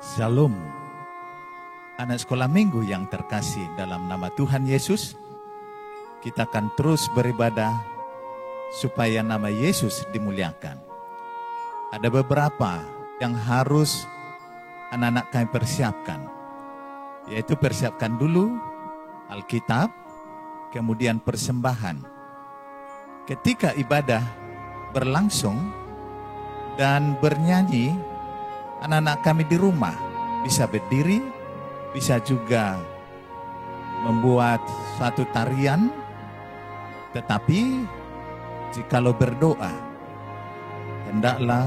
Shalom, anak sekolah minggu yang terkasih dalam nama Tuhan Yesus. Kita akan terus beribadah supaya nama Yesus dimuliakan. Ada beberapa yang harus anak-anak kami persiapkan, yaitu persiapkan dulu Alkitab, kemudian persembahan. Ketika ibadah berlangsung dan bernyanyi, anak-anak kami di rumah bisa berdiri, bisa juga membuat suatu tarian. Tetapi jikalau berdoa, hendaklah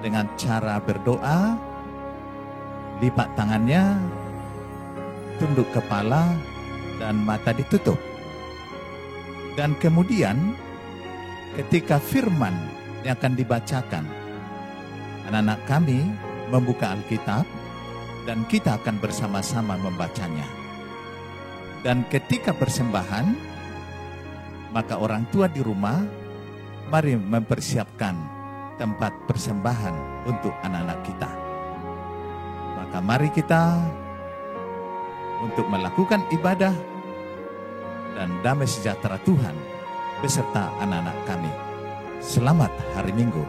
dengan cara berdoa, lipat tangannya, tunduk kepala, dan mata ditutup. Dan kemudian ketika firman yang akan dibacakan, anak-anak kami membuka Alkitab dan kita akan bersama-sama membacanya. Dan ketika persembahan, maka orang tua di rumah mari mempersiapkan tempat persembahan untuk anak-anak kita. Maka mari kita untuk melakukan ibadah dan damai sejahtera Tuhan beserta anak-anak kami. Selamat hari Minggu.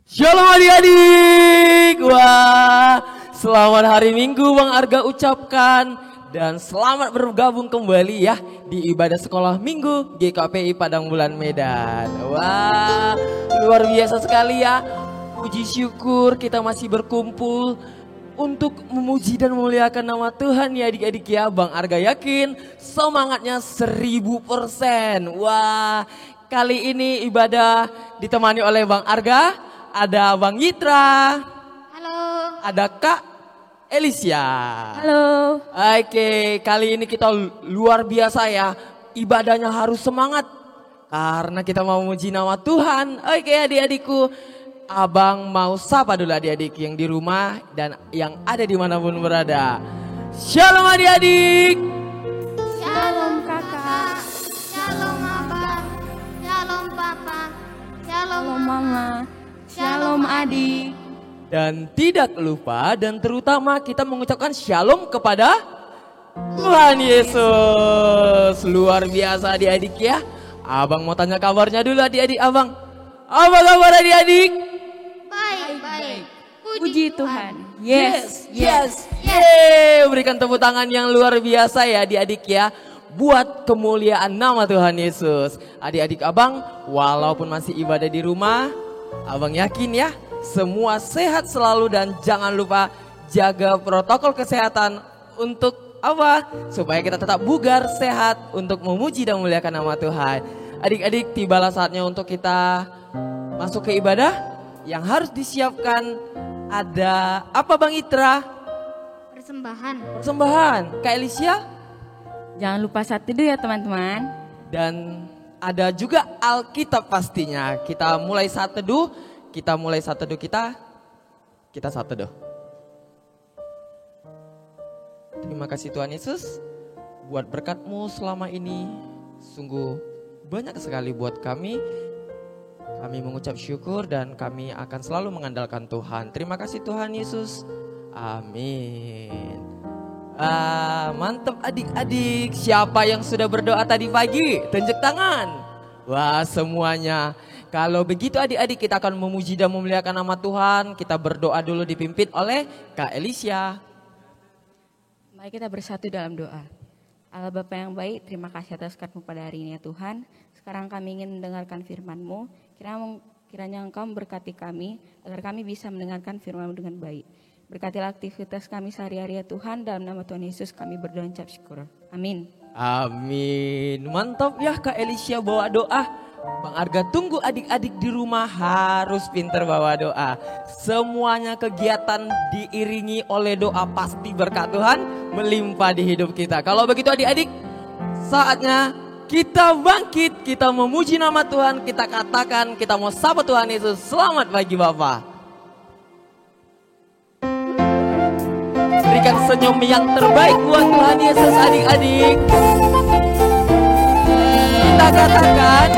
Shalom adik-adik. Wah, selamat hari Minggu Bang Arga ucapkan. Dan selamat bergabung kembali ya di ibadah sekolah minggu GKPI Padang Bulan Medan. Wah, luar biasa sekali ya. Puji syukur kita masih berkumpul untuk memuji dan memuliakan nama Tuhan ya adik-adik ya. Bang Arga yakin semangatnya 1000%. Wah, kali ini ibadah ditemani oleh Bang Arga. Ada Bang Yitra. Halo. Ada Kak Elisia. Halo. Oke, kali ini kita luar biasa ya. Ibadahnya harus semangat karena kita mau memuji nama Tuhan. Oke adik-adikku, Abang mau sapa dulu adik-adik yang di rumah dan yang ada dimanapun berada. Shalom adik-adik. Shalom kakak. Shalom abang. Shalom papa. Shalom mama. Shalom adik. Dan tidak lupa dan terutama kita mengucapkan shalom kepada Tuhan Yesus. Luar biasa adik-adik ya. Abang mau tanya kabarnya dulu adik-adik abang. Apa kabar adik-adik? Baik. Puji Tuhan. Yes. Yeay, berikan tepuk tangan yang luar biasa ya adik-adik ya. Buat kemuliaan nama Tuhan Yesus. Adik-adik abang, walaupun masih ibadah di rumah, abang yakin ya, semua sehat selalu dan jangan lupa jaga protokol kesehatan untuk apa? Supaya kita tetap bugar, sehat untuk memuji dan memuliakan nama Tuhan. Adik-adik, tibalah saatnya untuk kita masuk ke ibadah yang harus disiapkan. Ada apa Bang Itra? Persembahan. Kak Elisia? Jangan lupa satu dulu ya teman-teman. Dan ada juga Alkitab pastinya. Kita mulai saat teduh. Kita saat teduh. Terima kasih Tuhan Yesus buat berkat-Mu selama ini. Sungguh banyak sekali buat kami. Kami mengucap syukur dan kami akan selalu mengandalkan Tuhan. Terima kasih Tuhan Yesus. Amin. Mantap adik-adik. Siapa yang sudah berdoa tadi pagi? Tunjuk tangan. Wah, semuanya. Kalau begitu adik-adik kita akan memuji dan memuliakan nama Tuhan. Kita berdoa dulu dipimpin oleh Kak Elisia. Mari kita bersatu dalam doa. Allah Bapa yang baik, terima kasih atas kasih-Mu pada hari ini ya Tuhan. Sekarang kami ingin mendengarkan firman-Mu. Kiranya Engkau memberkati kami agar kami bisa mendengarkan firman-Mu dengan baik. Berkatilah aktivitas kami sehari-hari ya Tuhan. Dalam nama Tuhan Yesus kami berdoa dan ucap syukur. Amin. Amin. Mantap ya Kak Elisia bawa doa. Bang Arga tunggu adik-adik di rumah harus pintar bawa doa. Semuanya kegiatan diiringi oleh doa, pasti berkat Tuhan melimpah di hidup kita. Kalau begitu adik-adik, saatnya kita bangkit, kita memuji nama Tuhan, kita katakan kita mau sapa Tuhan Yesus. Selamat pagi Bapak. Berikan senyum yang terbaik buat Tuhan Yesus adik-adik. Kita katakan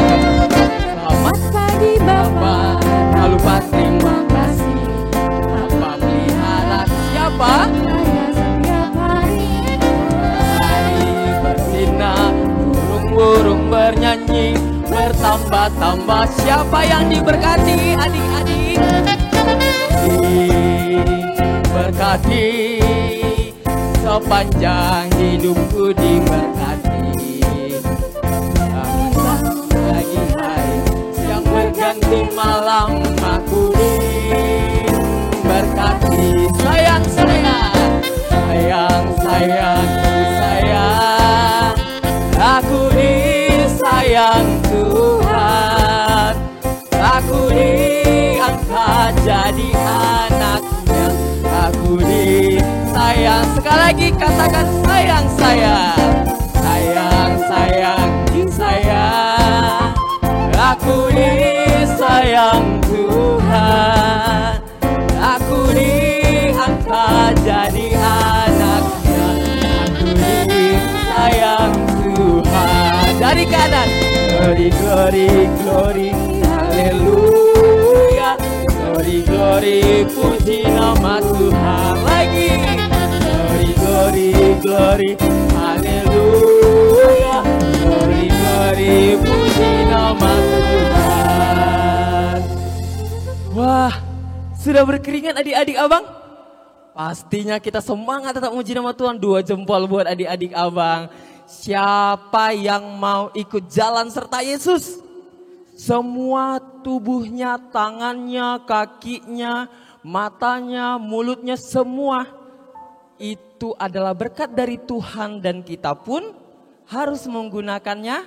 bertambah-tambah. Siapa yang diberkati adik-adik? Diberkati, sepanjang hidupku diberkati. Pagi hari siang berganti malam aku diberkati. Sayang sayang, sayang sayang, sayang, aku disayang Tuhan. Aku diangkat jadi anaknya. Aku disayang. Sekali lagi katakan sayang sayang, sayang sayang, disayang. Aku disayang Tuhan. Aku diangkat jadi anaknya. Aku disayang Tuhan. Dari kanan, glory glory glory, haleluya. Glory glory, puji nama Tuhan. Lagi, glory glory glory, haleluya. Glory glory, puji nama Tuhan. Wah, sudah berkeringat adik-adik abang? Pastinya kita semangat tetap muji nama Tuhan. 2 jempol buat adik-adik abang. Siapa yang mau ikut jalan serta Yesus? Semua tubuhnya, tangannya, kakinya, matanya, mulutnya, semua itu adalah berkat dari Tuhan. Dan kita pun harus menggunakannya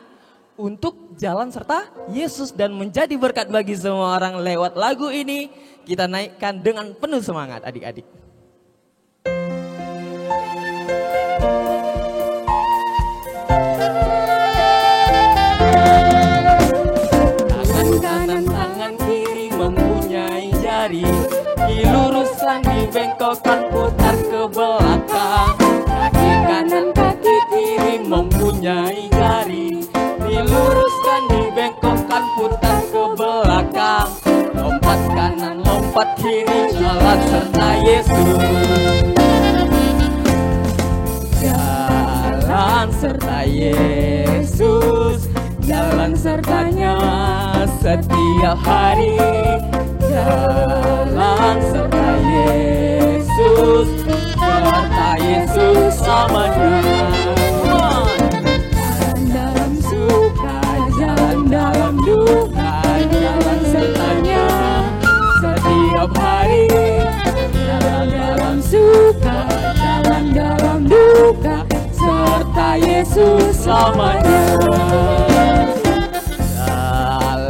untuk jalan serta Yesus dan menjadi berkat bagi semua orang. Lewat lagu ini kita naikkan dengan penuh semangat adik-adik. Tangan kanan, tangan kiri mempunyai jari, diluruskan, dibengkokkan, putar ke belakang. Kaki kanan, kaki kiri mempunyai jari, diluruskan, dibengkokkan, putar ke belakang. Lompat kanan, lompat kiri, jalan serta Yesus. Jalan serta Yesus, jalan sertanya setiap hari. Jalan serta Yesus, serta Yesus selamanya. Jalan dalam suka, jalan dalam duka, jalan sertanya setiap hari. Jalan dalam suka, jalan dalam duka, serta Yesus selamanya.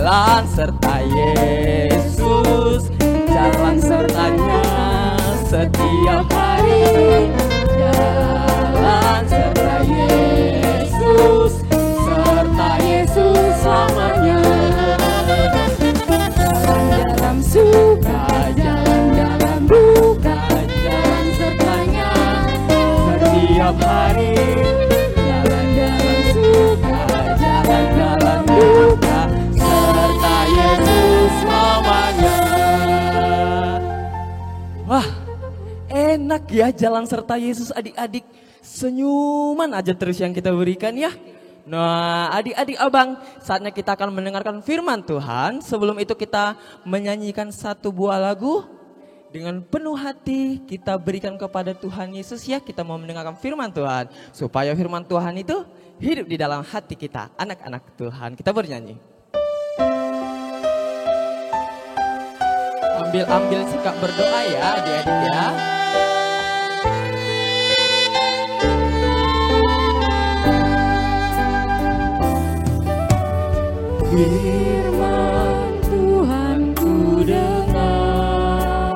Jalan serta Yesus, jalan sertanya setiap hari. Jalan serta Yesus, serta Yesus selamanya. Jalan dalam suka, jalan dalam duka, jalan sertanya setiap hari. Jalan dalam suka, jalan dalam duka, serta Yesus selamanya. Wah, enak ya jalan serta Yesus adik-adik. Senyuman aja terus yang kita berikan ya. Nah, adik-adik abang, saatnya kita akan mendengarkan firman Tuhan. Sebelum itu kita menyanyikan satu buah lagu. Dengan penuh hati kita berikan kepada Tuhan Yesus ya. Kita mau mendengarkan firman Tuhan. Supaya firman Tuhan itu hidup di dalam hati kita. Anak-anak Tuhan, kita bernyanyi. Ambil sikap berdoa ya adik-adik ya. Firman Tuhan ku dengar,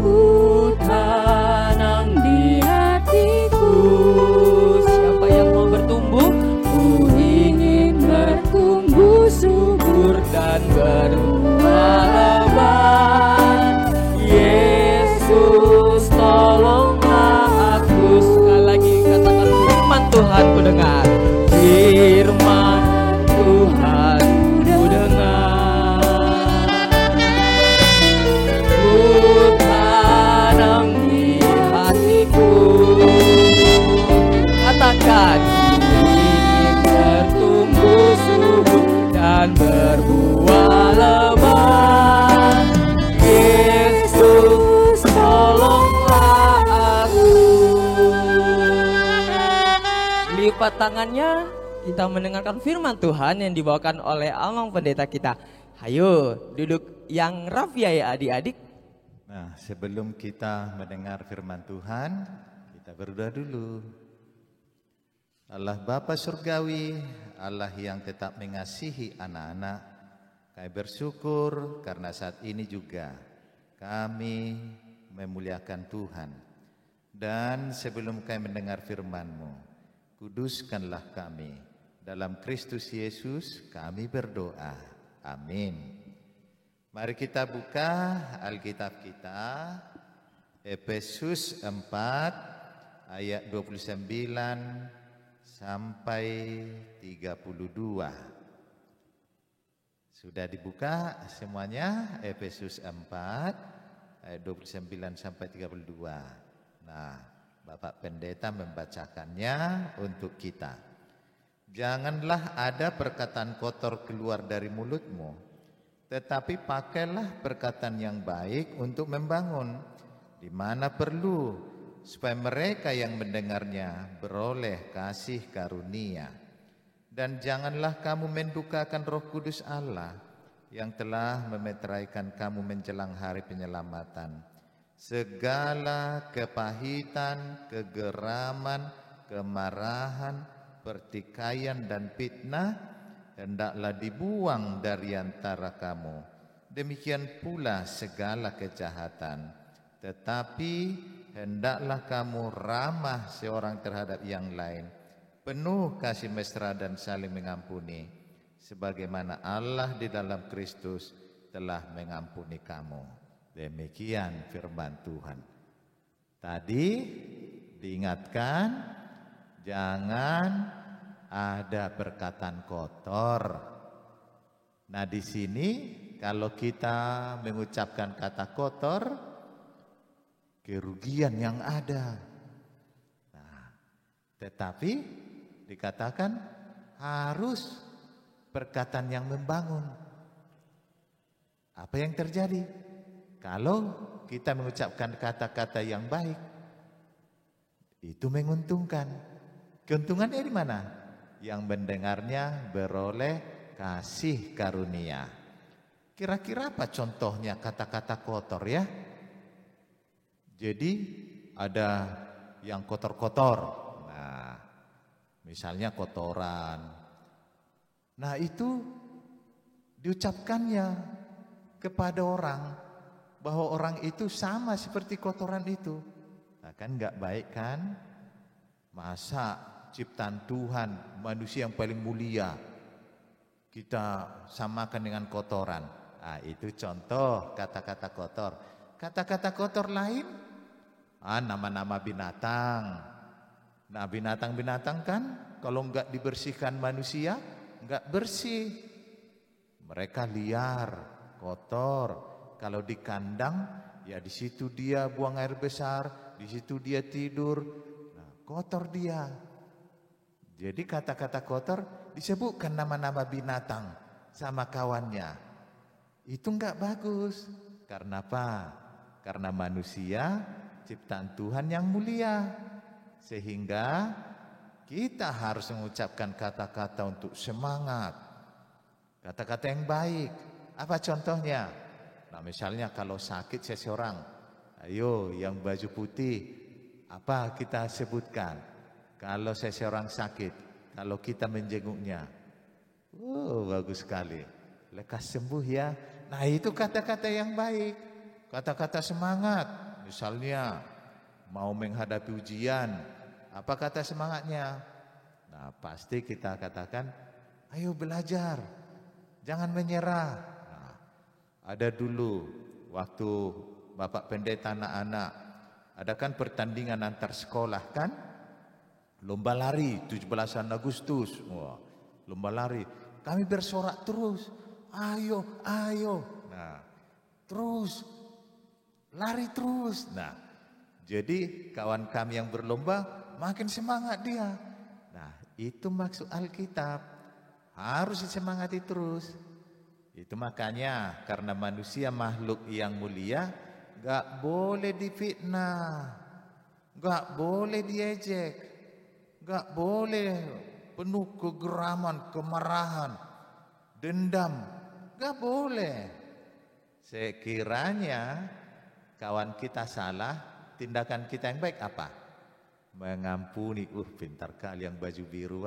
ku tanam di hatiku. Siapa yang mau bertumbuh? Ku ingin bertumbuh subur dan berbuah lebat. Yesus tolonglah aku. Sekali lagi katakan firman Tuhan ku dengar. Firman Tuhan ku dengar, ku tanam di hatiku. Katakan ingin bertumbuh lipat tangannya, kita mendengarkan firman Tuhan yang dibawakan oleh Amang Pendeta kita. Ayo duduk yang rapi ya adik-adik. Nah, sebelum kita mendengar firman Tuhan, kita berdoa dulu. Allah Bapa Surgawi, Allah yang tetap mengasihi anak-anak, kami bersyukur karena saat ini juga kami memuliakan Tuhan. Dan sebelum kami mendengar firman-Mu, kuduskanlah kami. Dalam Kristus Yesus kami berdoa. Amin. Mari kita buka Alkitab kita, Efesus 4 ayat 29 sampai 32. Sudah dibuka semuanya, Efesus 4 ayat 29 sampai 32. Nah, Bapak Pendeta membacakannya untuk kita. Janganlah ada perkataan kotor keluar dari mulutmu, tetapi pakailah perkataan yang baik untuk membangun, di mana perlu, supaya mereka yang mendengarnya beroleh kasih karunia. Dan janganlah kamu mendukakan Roh Kudus Allah, yang telah memeteraikan kamu menjelang hari penyelamatan. Segala kepahitan, kegeraman, kemarahan, pertikaian dan fitnah hendaklah dibuang dari antara kamu. Demikian pula segala kejahatan. Tetapi hendaklah kamu ramah seorang terhadap yang lain, penuh kasih mesra dan saling mengampuni, sebagaimana Allah di dalam Kristus telah mengampuni kamu. Demikian firman Tuhan. Tadi diingatkan, jangan ada perkataan kotor. Nah, di sini kalau kita mengucapkan kata kotor, kerugian yang ada. Nah, tetapi dikatakan harus perkataan yang membangun. Apa yang terjadi? Kalau kita mengucapkan kata-kata yang baik, itu menguntungkan. Keuntungannya di mana? Yang mendengarnya beroleh kasih karunia. Kira-kira apa contohnya kata-kata kotor ya? Jadi ada yang kotor-kotor. Nah, misalnya kotoran. Nah, itu diucapkannya kepada orang, bahwa orang itu sama seperti kotoran itu. Nah, kan enggak baik kan? Masa ciptaan Tuhan, manusia yang paling mulia, kita samakan dengan kotoran. Nah, itu contoh kata-kata kotor. Kata-kata kotor lain, nama-nama binatang. Nah, binatang-binatang kan kalau enggak dibersihkan manusia, enggak bersih. Mereka liar, kotor. Kalau di kandang, ya di situ dia buang air besar, di situ dia tidur, nah, kotor dia. Jadi kata-kata kotor disebutkan nama-nama binatang sama kawannya. Itu enggak bagus. Karena apa? Karena manusia ciptaan Tuhan yang mulia. Sehingga kita harus mengucapkan kata-kata untuk semangat. Kata-kata yang baik. Apa contohnya? Nah, misalnya kalau sakit seseorang, ayo yang baju putih, apa kita sebutkan? Kalau seseorang sakit, kalau kita menjenguknya, bagus sekali, lekas sembuh ya. Nah, itu kata-kata yang baik, kata-kata semangat. Misalnya mau menghadapi ujian, apa kata semangatnya? Nah, pasti kita katakan, ayo belajar, jangan menyerah. Ada dulu waktu Bapak Pendeta anak-anak, ada kan pertandingan antar sekolah kan? Lomba lari 17 Agustus. Wah, lomba lari. Kami bersorak terus. Ayo, ayo. Nah, terus lari terus. Nah, jadi kawan kami yang berlomba makin semangat dia. Nah, itu maksud Alkitab. Harus disemangati terus. Itu makanya karena manusia makhluk yang mulia, gak boleh difitnah, gak boleh diejek, Enggak boleh penuh kegeraman, kemarahan, dendam. Enggak boleh. Sekiranya kawan kita salah, tindakan kita yang baik apa? Mengampuni. Pintar kali yang baju biru.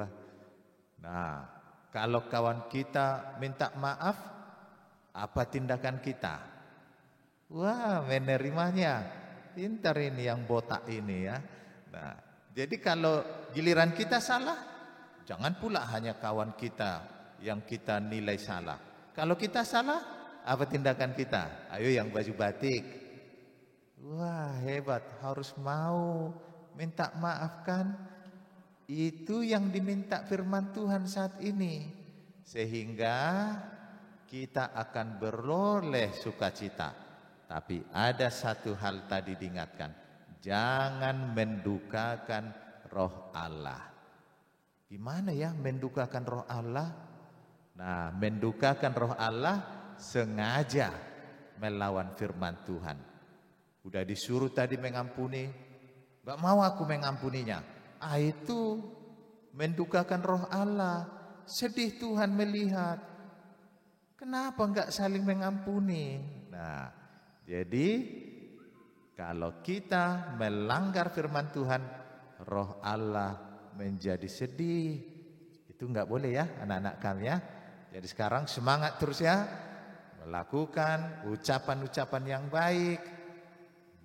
Nah, kalau kawan kita minta maaf, apa tindakan kita? Wah, menerimanya. Pintar ini yang botak ini ya. Nah, jadi kalau giliran kita salah, jangan pula hanya kawan kita yang kita nilai salah. Kalau kita salah, apa tindakan kita? Ayo yang baju batik. Wah, hebat, harus mau minta maaf kan? Itu yang diminta firman Tuhan saat ini. Sehingga kita akan beroleh sukacita. Tapi ada satu hal tadi diingatkan. Jangan mendukakan roh Allah. Gimana ya mendukakan roh Allah? Nah, mendukakan roh Allah sengaja melawan firman Tuhan. Udah disuruh tadi mengampuni, gak mau aku mengampuninya. Itu mendukakan roh Allah. Sedih Tuhan melihat. Kenapa gak saling mengampuni? Nah, jadi kalau kita melanggar firman Tuhan, roh Allah menjadi sedih. Itu gak boleh ya anak-anak kami ya. Jadi sekarang semangat terus ya. Melakukan ucapan-ucapan yang baik.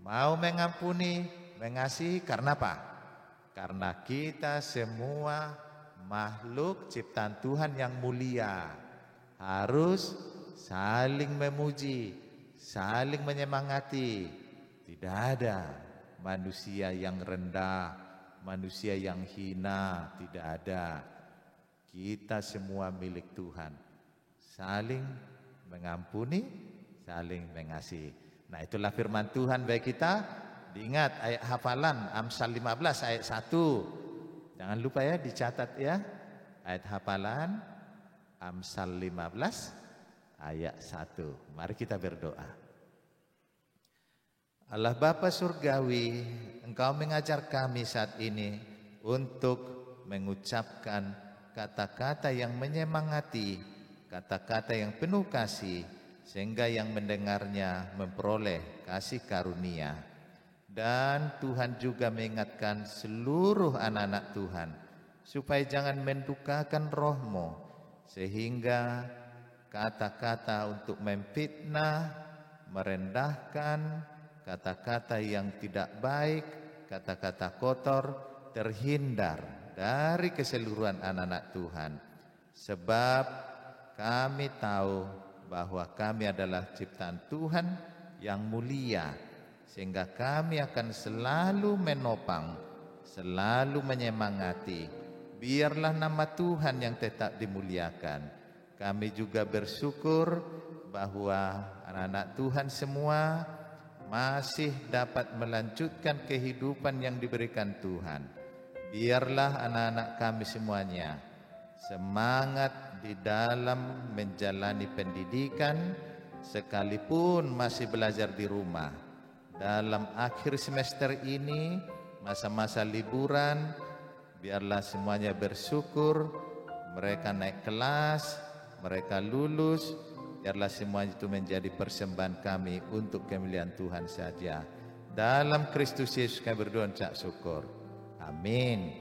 Mau mengampuni, mengasihi karena apa? Karena kita semua makhluk ciptaan Tuhan yang mulia. Harus saling memuji, saling menyemangati. Tidak ada manusia yang rendah, manusia yang hina, tidak ada. Kita semua milik Tuhan. Saling mengampuni, saling mengasihi. Nah, itulah firman Tuhan bagi kita. Diingat ayat hafalan Amsal 15 ayat 1. Jangan lupa ya, dicatat ya. Ayat hafalan Amsal 15 ayat 1. Mari kita berdoa. Allah Bapa Surgawi, Engkau mengajar kami saat ini untuk mengucapkan kata-kata yang menyemangati, kata-kata yang penuh kasih, sehingga yang mendengarnya memperoleh kasih karunia. Dan Tuhan juga mengingatkan seluruh anak-anak Tuhan supaya jangan mendukakan roh-Mu, sehingga kata-kata untuk memfitnah, merendahkan, kata-kata yang tidak baik, kata-kata kotor terhindar dari keseluruhan anak-anak Tuhan. Sebab kami tahu bahwa kami adalah ciptaan Tuhan yang mulia, sehingga kami akan selalu menopang, selalu menyemangati. Biarlah nama Tuhan yang tetap dimuliakan. Kami juga bersyukur bahwa anak-anak Tuhan semua masih dapat melanjutkan kehidupan yang diberikan Tuhan. Biarlah anak-anak kami semuanya semangat di dalam menjalani pendidikan, sekalipun masih belajar di rumah. Dalam akhir semester ini, masa-masa liburan, biarlah semuanya bersyukur, mereka naik kelas, mereka lulus. Biarlah semuanya itu menjadi persembahan kami untuk kemuliaan Tuhan saja. Dalam Kristus Yesus kami berdoa dan syukur. Amin.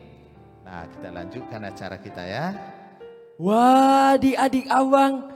Nah, kita lanjutkan acara kita ya. Wah, adik abang,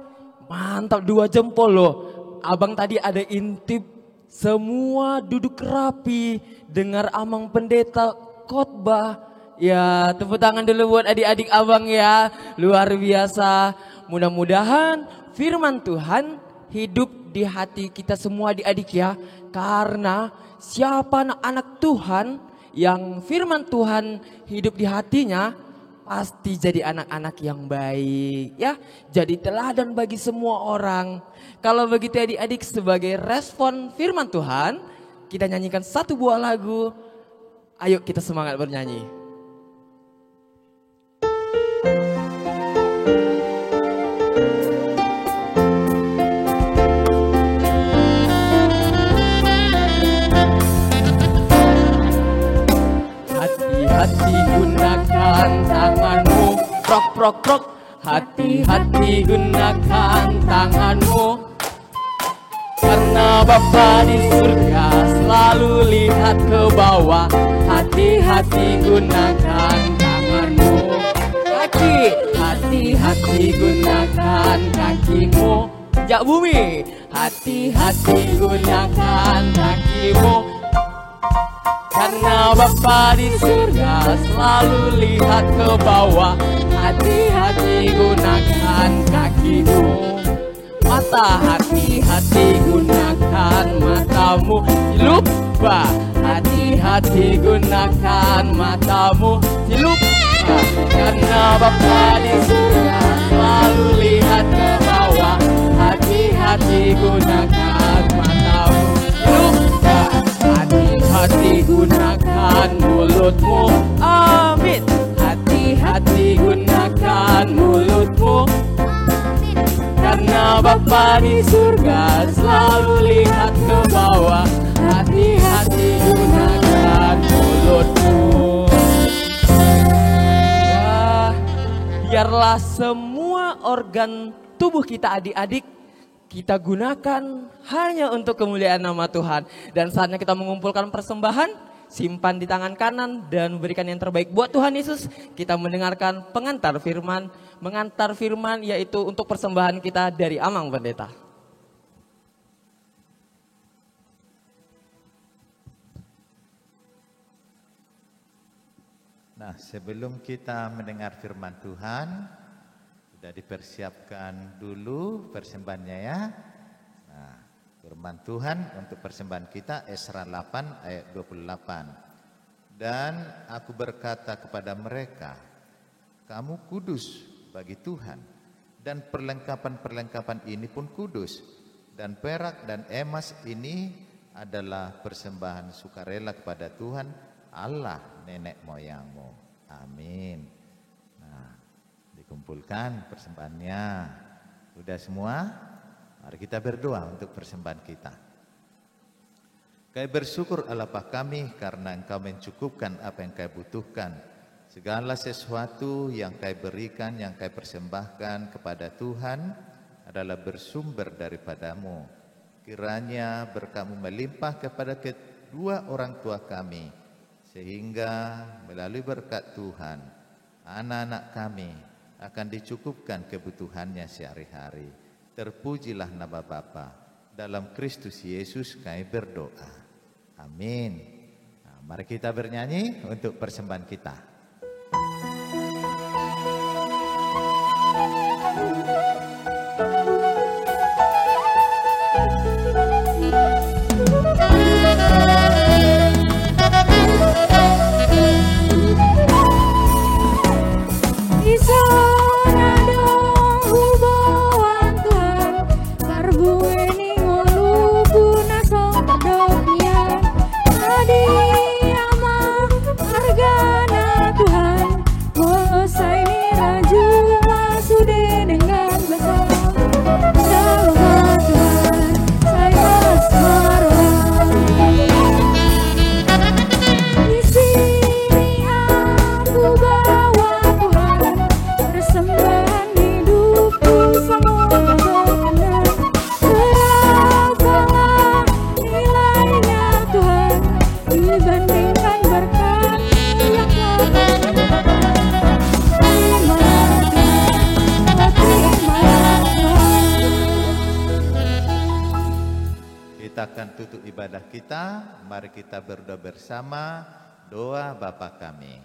mantap 2 jempol loh. Abang tadi ada intip, semua duduk rapi, dengar amang pendeta khotbah. Ya, tepuk tangan dulu buat adik-adik abang ya, luar biasa. Mudah-mudahan firman Tuhan hidup di hati kita semua adik-adik ya. Karena siapa anak Tuhan yang firman Tuhan hidup di hatinya, pasti jadi anak-anak yang baik ya. Jadi teladan bagi semua orang. Kalau begitu adik-adik, sebagai respon firman Tuhan, kita nyanyikan 1 buah lagu. Ayo kita semangat bernyanyi. hati-hati gunakan tanganmu. Prok prok prok. Hati-hati gunakan tanganmu. Karena Bapa di surga selalu lihat ke bawah. Hati-hati gunakan tanganmu. Kaki, hati-hati gunakan kakimu. Jak bumi, hati-hati gunakan kakimu. Karena Bapa di surga selalu lihat ke bawah. Hati-hati gunakan kakimu. Mata, hati-hati gunakan matamu. Lupa, hati-hati gunakan matamu. Lupa, karena Bapa di surga selalu lihat ke bawah. Hati-hati gunakan matamu. Lupa, hati-hati gunakan mulutmu. Amin. Hati-hati gunakan mulutmu. Karena Bapa di surga selalu lihat ke bawah. Hati-hati gunakan mulutmu. Ya, biarlah semua organ tubuh kita adik-adik kita gunakan hanya untuk kemuliaan nama Tuhan. Dan saatnya kita mengumpulkan persembahan, simpan di tangan kanan dan berikan yang terbaik buat Tuhan Yesus. Kita mendengarkan pengantar firman. Mengantar firman yaitu untuk persembahan kita dari Amang Pendeta. Nah, sebelum kita mendengar firman Tuhan, sudah dipersiapkan dulu persembahannya ya. Nah, firman Tuhan untuk persembahan kita Esra 8 ayat 28. Dan aku berkata kepada mereka, kamu kudus bagi Tuhan, dan perlengkapan-perlengkapan ini pun kudus, dan perak dan emas ini adalah persembahan sukarela kepada Tuhan Allah nenek moyangmu. Amin. Nah, dikumpulkan persembahannya. Sudah semua? Mari kita berdoa untuk persembahan kita. Kami bersyukur Allah Bapa kami karena Engkau mencukupkan apa yang kami butuhkan. Segala sesuatu yang kami berikan, yang kami persembahkan kepada Tuhan adalah bersumber daripadamu. Kiranya berkah-Mu melimpah kepada kedua orang tua kami, sehingga melalui berkat Tuhan, anak-anak kami akan dicukupkan kebutuhannya sehari-hari. Terpujilah nama Bapa. Dalam Kristus Yesus kami berdoa. Amin. Nah, mari kita bernyanyi untuk persembahan kita. Kita akan tutup ibadah kita. Mari kita berdoa bersama. Doa Bapa kami.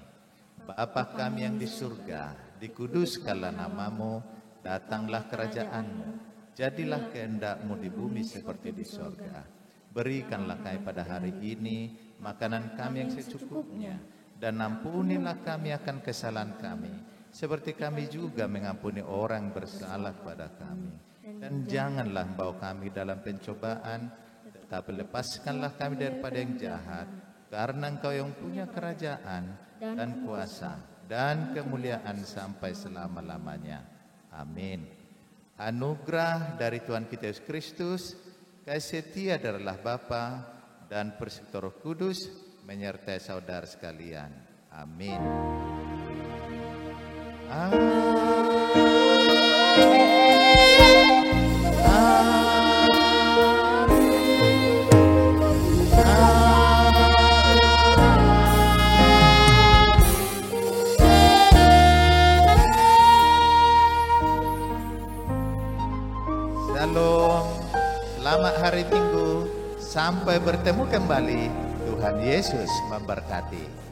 Bapa kami yang di surga, dikuduskanlah namamu, datanglah kerajaanmu, jadilah kehendak-Mu di bumi seperti di surga. Berikanlah kami pada hari ini makanan kami yang secukupnya, dan ampunilah kami akan kesalahan kami, seperti kami juga mengampuni orang bersalah kepada kami. Dan janganlah bawa kami dalam pencobaan, tetapi lepaskanlah kami daripada yang jahat, karena Engkau yang punya kerajaan dan kuasa dan kemuliaan sampai selama-lamanya. Amin. Anugerah dari Tuhan kita Yesus Kristus, kasih setia dari Allah Bapa dan persekutuan Roh Kudus menyertai saudara sekalian. Amin. Shalom, selamat hari Minggu, sampai bertemu kembali. Tuhan Yesus memberkati.